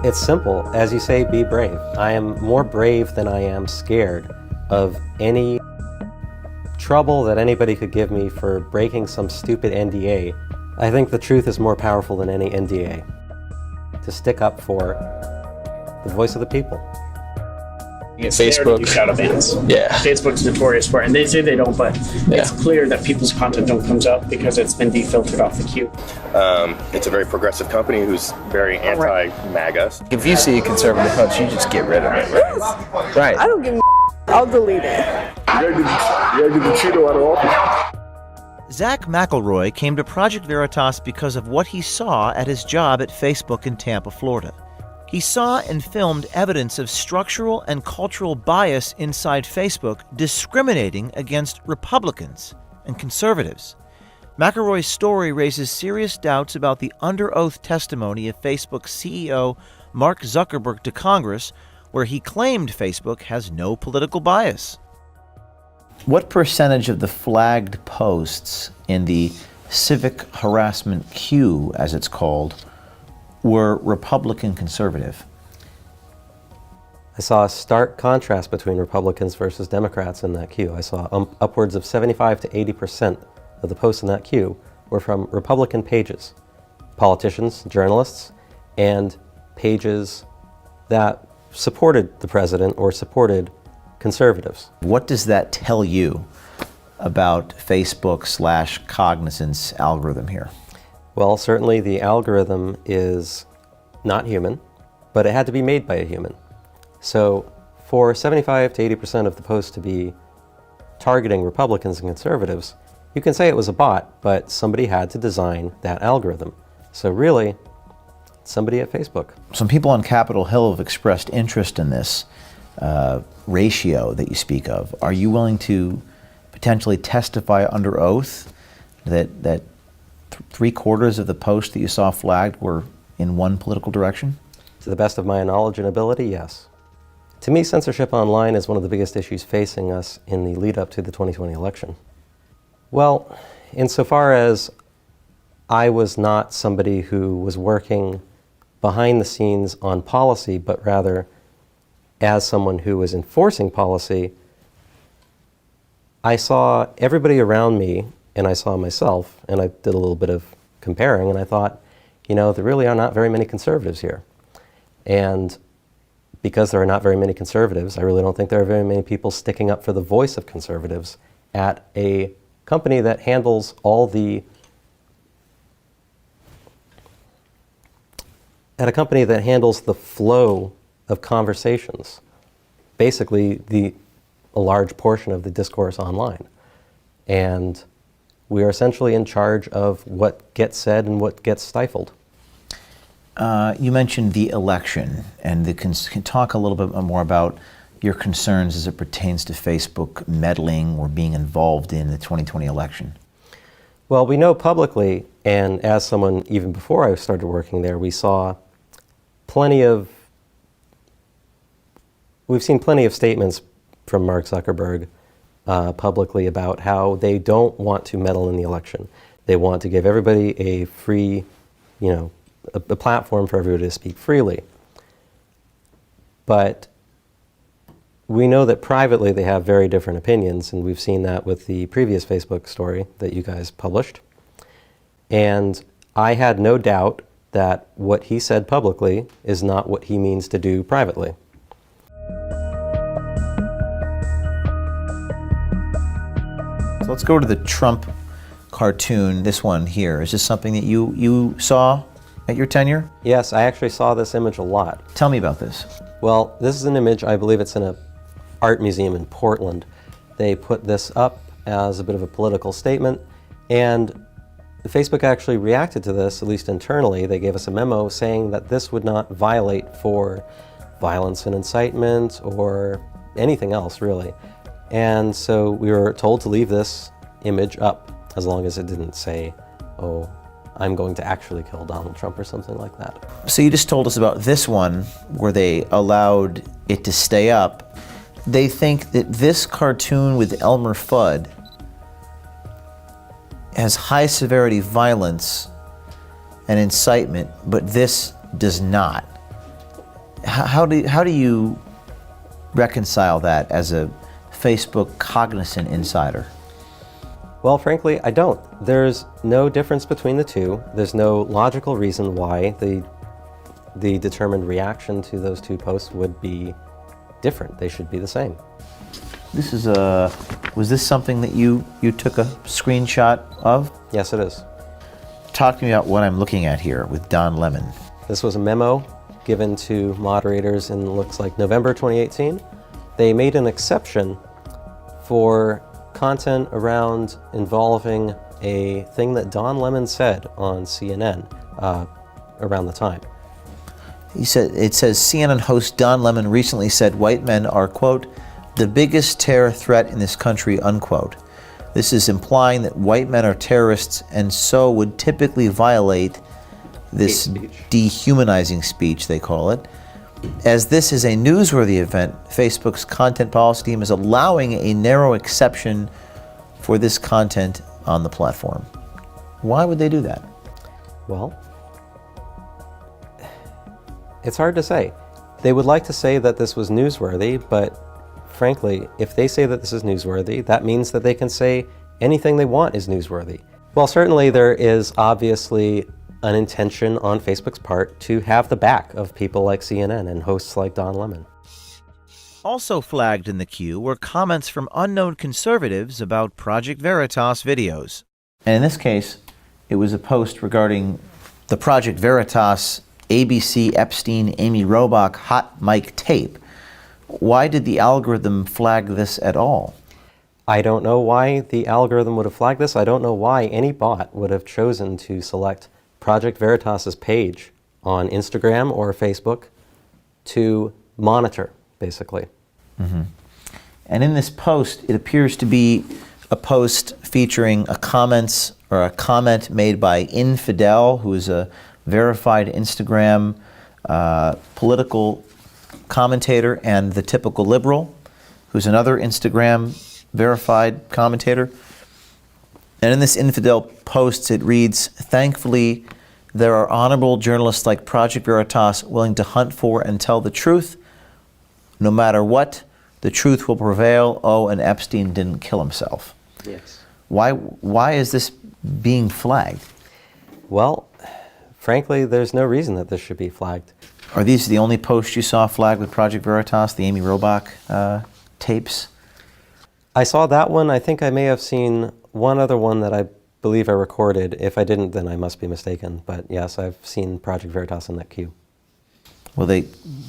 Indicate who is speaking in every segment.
Speaker 1: It's simple. As you say, be brave. I am more brave than I am scared of any trouble that anybody could give me for breaking some stupid NDA. I think the truth is more powerful than any NDA. To stick up for the voice of the people.
Speaker 2: Facebook.
Speaker 3: Shadow bans.
Speaker 2: Yeah.
Speaker 3: Facebook's notorious for it, and they say they don't, but it's clear that people's content don't come up because it's been defiltered off the queue.
Speaker 4: It's a very progressive company who's very anti-MAGA.
Speaker 2: If you see a conservative post, you just get rid of it. Right.
Speaker 5: I don't give a I'll delete it.
Speaker 6: You gotta get the Cheeto out of office.
Speaker 7: Zach McElroy came to Project Veritas because of what he saw at his job at Facebook in Tampa, Florida. He saw and filmed evidence of structural and cultural bias inside Facebook discriminating against Republicans and conservatives. McElroy's story raises serious doubts about the under-oath testimony of Facebook's CEO Mark Zuckerberg to Congress, where he claimed Facebook has no political bias.
Speaker 8: What percentage of the flagged posts in the civic harassment queue, as it's called, were Republican conservative?
Speaker 1: I saw a stark contrast between Republicans versus Democrats in that queue. I saw upwards of 75 to 80% of the posts in that queue were from Republican pages, politicians, journalists, and pages that supported the president or supported conservatives.
Speaker 8: What does that tell you about Facebook/Cognizant's algorithm here?
Speaker 1: Well, certainly the algorithm is not human, but it had to be made by a human. So for 75 to 80% of the posts to be targeting Republicans and conservatives, you can say it was a bot, but somebody had to design that algorithm. So really, somebody at Facebook.
Speaker 8: Some people on Capitol Hill have expressed interest in this ratio that you speak of. Are you willing to potentially testify under oath that 3/4 of the posts that you saw flagged were in one political direction?
Speaker 1: To the best of my knowledge and ability, yes. To me, censorship online is one of the biggest issues facing us in the lead up to the 2020 election. Well, insofar as I was not somebody who was working behind the scenes on policy, but rather as someone who was enforcing policy, I saw everybody around me and I saw myself, and I did a little bit of comparing, and I thought, you know, there really are not very many conservatives here. And because there are not very many conservatives, I really don't think there are very many people sticking up for the voice of conservatives at a company that handles all the flow of conversations, basically a large portion of the discourse online. And we are essentially in charge of what gets said and what gets stifled.
Speaker 8: You mentioned the election, and can talk a little bit more about your concerns as it pertains to Facebook meddling or being involved in the 2020 election.
Speaker 1: Well, we know publicly, and as someone even before I started working there, we've seen plenty of statements from Mark Zuckerberg publicly about how they don't want to meddle in the election. They want to give everybody a free, a platform for everybody to speak freely. But we know that privately they have very different opinions, and we've seen that with the previous Facebook story that you guys published. And I had no doubt that what he said publicly is not what he means to do privately.
Speaker 8: So let's go to the Trump cartoon, this one here. Is this something that you saw at your tenure?
Speaker 1: Yes, I actually saw this image a lot.
Speaker 8: Tell me about this.
Speaker 1: Well, this is an image, I believe it's in an art museum in Portland. They put this up as a bit of a political statement, and Facebook actually reacted to this, at least internally. They gave us a memo saying that this would not violate for violence and incitement or anything else, really. And so we were told to leave this image up, as long as it didn't say, oh, I'm going to actually kill Donald Trump or something like that.
Speaker 8: So you just told us about this one, where they allowed it to stay up. They think that this cartoon with Elmer Fudd has high severity violence and incitement, but this does not. How do you reconcile that as a Facebook cognizant insider?
Speaker 1: Well, frankly, I don't. There's no difference between the two. There's no logical reason why the determined reaction to those two posts would be different. They should be the same.
Speaker 8: This is was this something that you took a screenshot of?
Speaker 1: Yes, it is.
Speaker 8: Talk to me about what I'm looking at here with Don Lemon.
Speaker 1: This was a memo given to moderators in, looks like, November 2018. They made an exception for content around involving a thing that Don Lemon said on CNN around the time.
Speaker 8: It says CNN host Don Lemon recently said white men are, quote, the biggest terror threat in this country, unquote. This is implying that white men are terrorists and so would typically violate this dehumanizing speech, they call it. As this is a newsworthy event, Facebook's content policy team is allowing a narrow exception for this content on the platform. Why would they do that?
Speaker 1: Well, it's hard to say. They would like to say that this was newsworthy, but frankly, if they say that this is newsworthy, that means that they can say anything they want is newsworthy. Well, certainly there is obviously an intention on Facebook's part to have the back of people like CNN and hosts like Don Lemon.
Speaker 7: Also flagged in the queue were comments from unknown conservatives about Project Veritas videos.
Speaker 8: And in this case, it was a post regarding the Project Veritas ABC Epstein Amy Robach hot mic tape. Why did the algorithm flag this at all?
Speaker 1: I don't know why the algorithm would have flagged this. I don't know why any bot would have chosen to select Project Veritas's page on Instagram or Facebook to monitor, basically.
Speaker 8: Mm-hmm. And in this post, it appears to be a post featuring a comment made by Infidel, who is a verified Instagram political commentator, and the typical liberal, who's another Instagram verified commentator. And in this Infidel post, it reads, "Thankfully, there are honorable journalists like Project Veritas willing to hunt for and tell the truth. No matter what, the truth will prevail. Oh, and Epstein didn't kill himself."
Speaker 1: Yes.
Speaker 8: Why is this being flagged?
Speaker 1: Well, frankly, there's no reason that this should be flagged.
Speaker 8: Are these the only posts you saw flagged with Project Veritas, the Amy Robach tapes?
Speaker 1: I saw that one. I think I may have seen one other one that I believe I recorded. If I didn't, then I must be mistaken. But yes, I've seen Project Veritas in that queue.
Speaker 8: Will they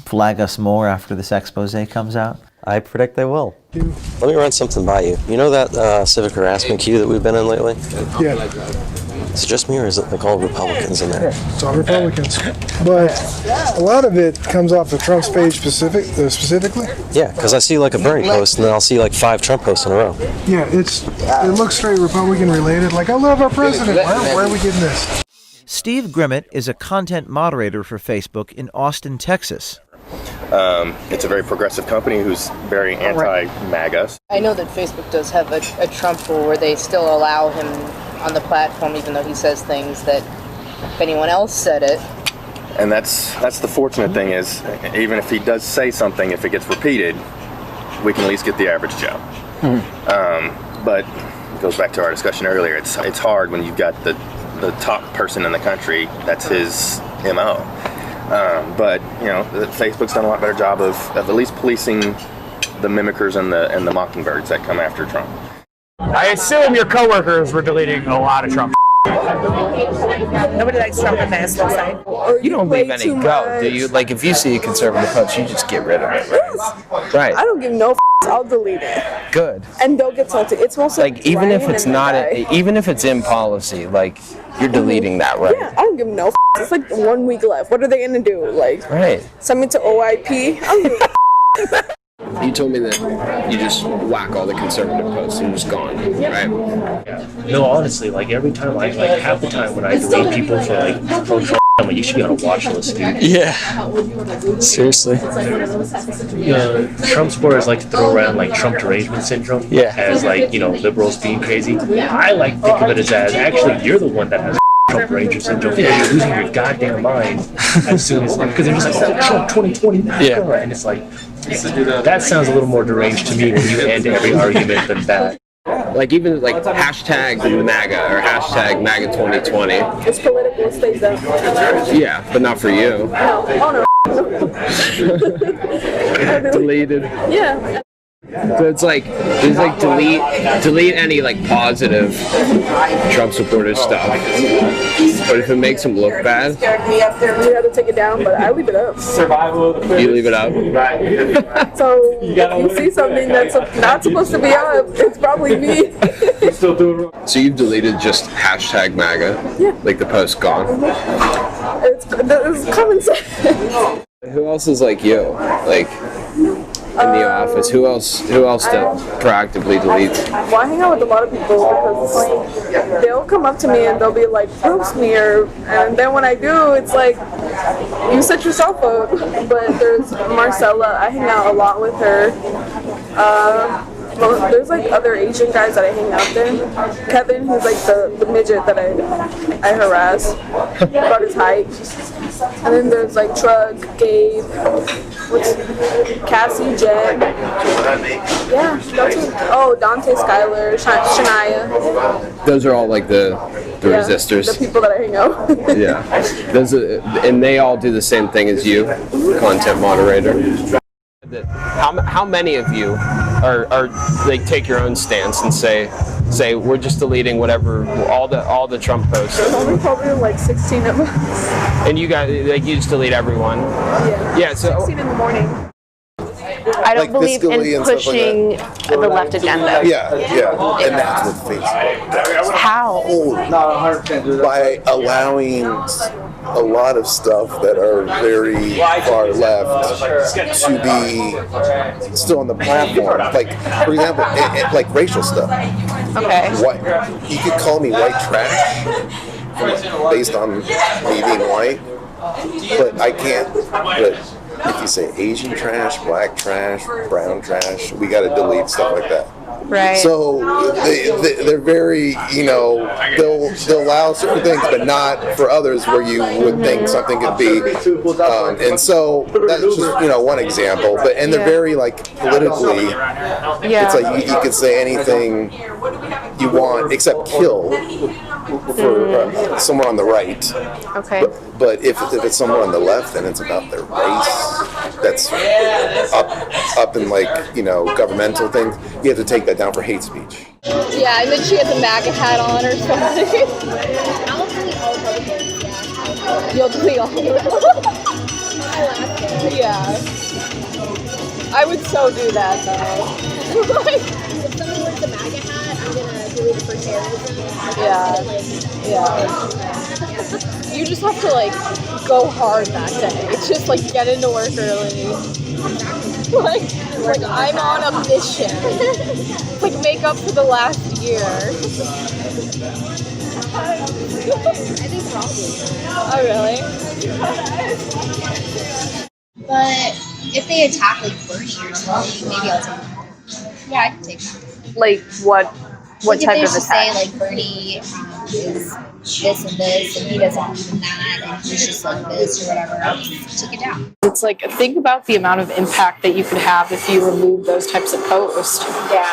Speaker 8: flag us more after this expose comes out?
Speaker 1: I predict they will. Let me run something by you. You know that civic harassment queue that we've been in lately?
Speaker 6: Yeah,
Speaker 1: Is it just me, or is it like all Republicans in there?
Speaker 6: it's all Republicans. But a lot of it comes off of Trump's page specifically.
Speaker 1: Yeah, because I see like a Bernie post, and then I'll see like 5 Trump posts in a row.
Speaker 6: Yeah, it looks straight Republican related. Like, I love our president. Where are we getting this?
Speaker 7: Steve Grimmett is a content moderator for Facebook in Austin, Texas.
Speaker 4: It's a very progressive company who's very anti-MAGA.
Speaker 9: I know that Facebook does have a Trump rule where they still allow him on the platform, even though he says things that if anyone else said it.
Speaker 4: And that's the fortunate thing is, even if he does say something, if it gets repeated, we can at least get the average Joe. But it goes back to our discussion earlier. It's hard when you've got the top person in the country. That's his MO. But you know, Facebook's done a lot better job of at least policing the mimickers and the mockingbirds that come after Trump.
Speaker 10: I assume your coworkers were deleting a lot of Trump.
Speaker 5: Nobody likes Trump on the Facebook side.
Speaker 2: You don't leave any go, do you? Like, if you see a conservative post, you just get rid of it, right? Right.
Speaker 5: I don't give no I'll delete it.
Speaker 2: Good.
Speaker 5: And they'll get salty. It's mostly
Speaker 2: like, even if it's not, even if it's in policy, like, you're deleting that, right?
Speaker 5: Yeah, I don't give no It's like 1 week left. What are they gonna do? Like,
Speaker 2: right.
Speaker 5: Send me to OIP? I don't give a
Speaker 11: You told me that you just whack all the conservative posts and just gone, right?
Speaker 12: No, honestly, like every time, like half the time when I delete people for like pro-Trump, I'm like, you should be on a watch list, dude.
Speaker 11: Yeah. Seriously.
Speaker 12: Trump supporters like to throw around like Trump derangement syndrome as like, you know, liberals being crazy. I like to think of it as actually you're the one that has Trump rangers and joke, yeah, you're losing your goddamn mind as soon as, because they're just like, oh, Trump 2020, MAGA. And it's like, that sounds a little more deranged to me when you end every argument than that.
Speaker 11: Like even like hashtag MAGA or hashtag MAGA 2020.
Speaker 5: It's political, it stays up.
Speaker 11: Yeah, but not for you.
Speaker 5: No. Oh no.
Speaker 11: Deleted.
Speaker 5: Yeah.
Speaker 11: So it's like delete any like positive Trump supporter stuff. But if it makes him look bad,
Speaker 5: We have to take it down, but I leave it up.
Speaker 11: you leave it up.
Speaker 5: So if you see something that's not supposed to be up, it's probably me.
Speaker 11: So you've deleted just hashtag MAGA? Yeah. Like the post gone?
Speaker 5: It's common sense.
Speaker 11: Who else is like you? Like in the office? Who else that proactively deletes?
Speaker 5: Well, I hang out with a lot of people because they'll come up to me and they'll be like, roast me, and then when I do, it's like, you set yourself up. But there's Marcella, I hang out a lot with her. There's like other Asian guys that I hang out there. Kevin, who's like the midget that I harass about his height. And then there's like Trug, Gabe, Cassie, Jen. Yeah, that's it. Oh, Dante, Skylar, Shania.
Speaker 11: Those are all like the resistors.
Speaker 5: The people that I hang out with.
Speaker 11: Yeah. And they all do the same thing as you, content moderator. How many of you are like take your own stance and say we're just deleting whatever all the Trump posts?
Speaker 5: There's only probably like 16 of us.
Speaker 11: And you guys you just delete everyone?
Speaker 5: Yeah.
Speaker 11: Yeah. So
Speaker 5: 16 in the morning.
Speaker 13: I don't believe in pushing the left agenda.
Speaker 14: Yeah, and that's what Facebook.
Speaker 13: How?
Speaker 14: By allowing a lot of stuff that are very far left to be still on the platform. Like, for example, like racial stuff.
Speaker 13: Okay.
Speaker 14: You could call me white trash based on me being white, but I can't. But if you say Asian trash, black trash, brown trash, we got to delete stuff like that.
Speaker 13: Right.
Speaker 14: So they're very, they'll allow certain things, but not for others where you would think something could be. And so that's just, one example. And they're very politically. It's like you could say anything you want except kill for someone on the right.
Speaker 13: Okay.
Speaker 14: But if it's someone on the left, then it's about their race. That's up in governmental things. You have to take that down for hate speech.
Speaker 9: Yeah, and then she has a MAGA hat on or something. You'll delete all of them. Yeah. I would so do that though.
Speaker 15: If someone wears a MAGA hat, I'm gonna delete it for terrorism.
Speaker 9: Yeah. You just have to go hard that day. It's just get into work early. Like I'm on a mission. Make up for the last year.
Speaker 15: I think probably.
Speaker 9: Oh really?
Speaker 15: But if they attack Bernie or something, maybe I'll take that. Yeah, I can take that.
Speaker 13: What type of
Speaker 15: if they
Speaker 13: attack?
Speaker 15: say Bernie is this and this, and he doesn't believe in that, and he's just this or whatever, I'll just take it down.
Speaker 16: It's think about the amount of impact that you could have if you remove those types of posts.
Speaker 9: Yeah.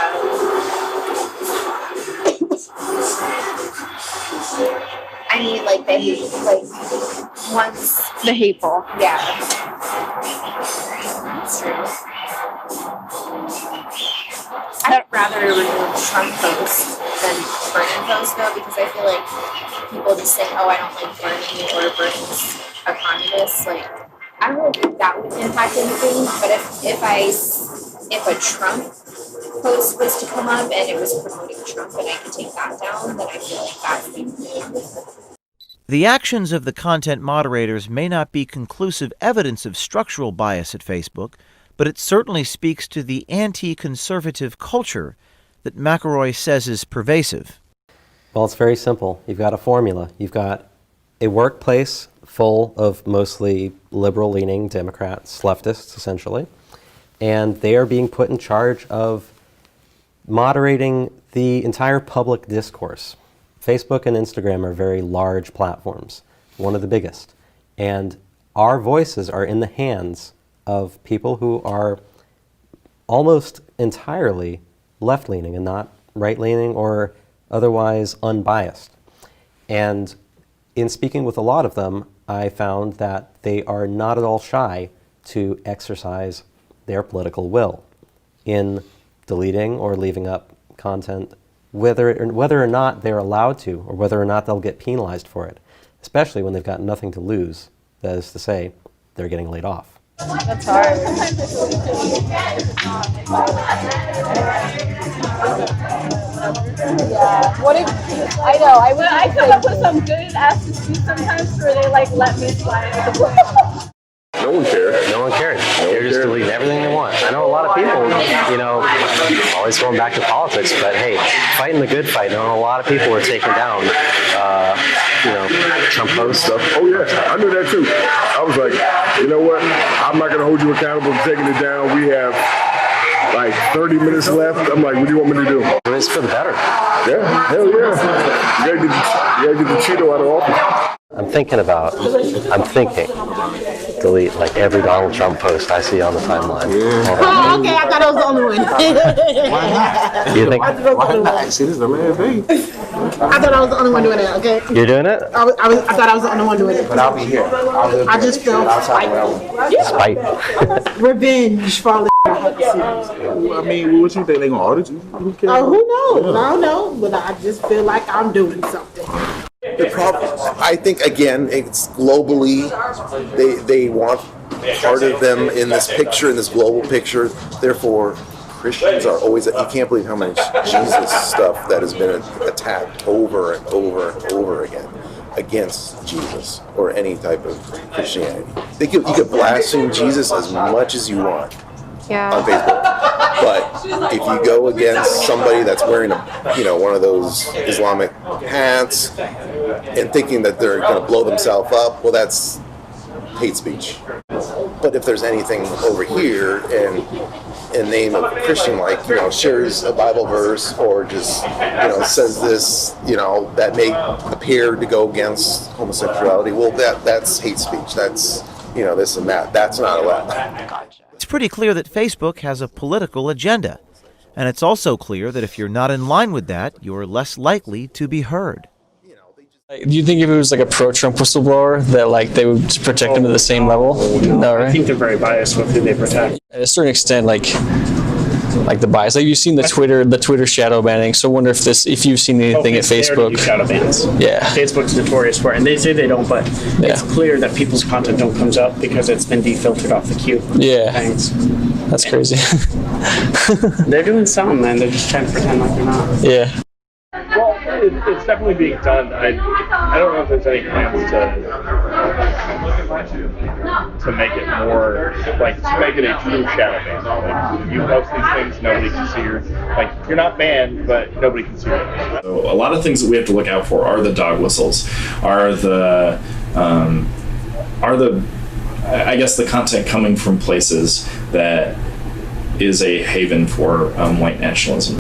Speaker 15: I mean, once
Speaker 16: the hateful.
Speaker 15: Yeah. That's true. I'd rather remove Trump posts than Bernie posts, though, because I feel like people just say, "Oh, I don't like Bernie," or "Bernie's a communist." I don't really think that would impact anything. But if a Trump post was to come up and it was promoting Trump, and I could take that down, then I feel like that's the
Speaker 7: The actions of the content moderators may not be conclusive evidence of structural bias at Facebook, but it certainly speaks to the anti-conservative culture that McElroy says is pervasive.
Speaker 1: Well, it's very simple. You've got a formula. You've got a workplace full of mostly liberal-leaning Democrats, leftists, essentially, and they are being put in charge of moderating the entire public discourse. Facebook and Instagram are very large platforms, one of the biggest. And our voices are in the hands of people who are almost entirely left-leaning and not right-leaning or otherwise unbiased. And in speaking with a lot of them, I found that they are not at all shy to exercise their political will in deleting or leaving up content, whether or not they're allowed to, or whether or not they'll get penalized for it, especially when they've got nothing to lose. That is to say, they're getting laid off.
Speaker 13: That's hard.
Speaker 5: Yeah. What if I know? I come up with some good ass excuse sometimes where they like let me slide.
Speaker 17: No one cares.
Speaker 1: No one cares. They're just deleting everything they want. I know a lot of people, always going back to politics, but hey, fighting the good fight. I know a lot of people are taking down, Trump posts.
Speaker 17: Oh yeah, I knew that too. I was like, you know what? I'm not going to hold you accountable for taking it down. We have like 30 minutes left. I'm like, what do you want me to do?
Speaker 1: It's for the better.
Speaker 17: Yeah, hell yeah. You gotta get the Cheeto out of office.
Speaker 1: I'm thinking, delete like every Donald Trump post I see on the timeline.
Speaker 18: Oh, okay, I thought I was the only one.
Speaker 17: Why not?
Speaker 1: You think?
Speaker 17: Why not? See, this is a man thing.
Speaker 18: I thought I was the only one doing it, okay?
Speaker 1: You're doing it?
Speaker 18: I thought I was the only one doing it.
Speaker 17: But I'll be here.
Speaker 18: I just feel
Speaker 1: Spite.
Speaker 18: revenge for all the
Speaker 17: I mean, what you think? They gonna audit you? Who cares?
Speaker 18: Oh, who knows? I don't know, but I just feel like I'm doing something.
Speaker 14: The problem, I think, again, it's globally, they want part of them in this picture, in this global picture. Therefore, Christians are always, you can't believe how much Jesus stuff that has been attacked over and over and over again against Jesus or any type of Christianity. You could blaspheme Jesus as much as you want on Facebook. But if you go against somebody that's wearing one of those Islamic hats and thinking that they're going to blow themselves up, well, that's hate speech. But if there's anything over here and in name of Christian, shares a Bible verse or just, says this, that may appear to go against homosexuality, well, that's hate speech. That's, this and that. That's not allowed.
Speaker 7: It's pretty clear that Facebook has a political agenda. And it's also clear that if you're not in line with that, you're less likely to be heard.
Speaker 2: Do you think if it was like a pro-Trump whistleblower that they would protect him to the same level? No, right?
Speaker 3: I think they're very biased with who they protect.
Speaker 2: At a certain extent, like the bias. Like you've seen the Twitter shadow banning. So I wonder if you've seen anything at Facebook.
Speaker 3: Shadow bans.
Speaker 2: Yeah.
Speaker 3: Facebook's notorious for it, and they say they don't, but it's clear that people's content don't comes up because it's been defiltered off the queue.
Speaker 2: Yeah.
Speaker 3: Thanks.
Speaker 2: That's crazy.
Speaker 3: They're doing something, man. They're just trying to pretend like they're not.
Speaker 2: Yeah.
Speaker 12: Well, it's definitely being done. I don't know if there's any plans to make it more, to make it a true shadow ban. You post these things, nobody can see you're not banned, but nobody can see you.
Speaker 19: So a lot of things that we have to look out for are the dog whistles, are the I guess the content coming from places that is a haven for white nationalism.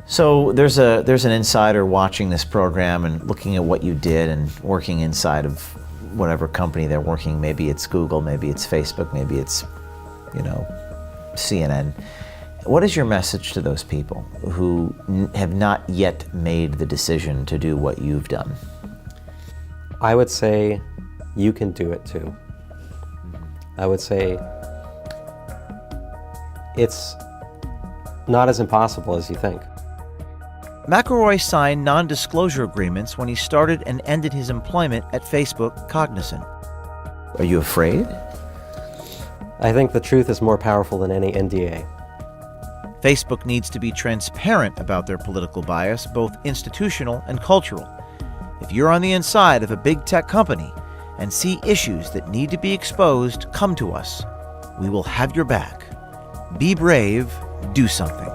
Speaker 8: So there's an insider watching this program and looking at what you did and working inside of whatever company they're working. Maybe it's Google, maybe it's Facebook, maybe it's, CNN. What is your message to those people who have not yet made the decision to do what you've done?
Speaker 1: I would say you can do it too. I would say it's not as impossible as you think.
Speaker 7: McElroy signed non-disclosure agreements when he started and ended his employment at Facebook Cognizant.
Speaker 8: Are you afraid?
Speaker 1: I think the truth is more powerful than any NDA.
Speaker 7: Facebook needs to be transparent about their political bias, both institutional and cultural. If you're on the inside of a big tech company and see issues that need to be exposed, come to us. We will have your back. Be brave, do something.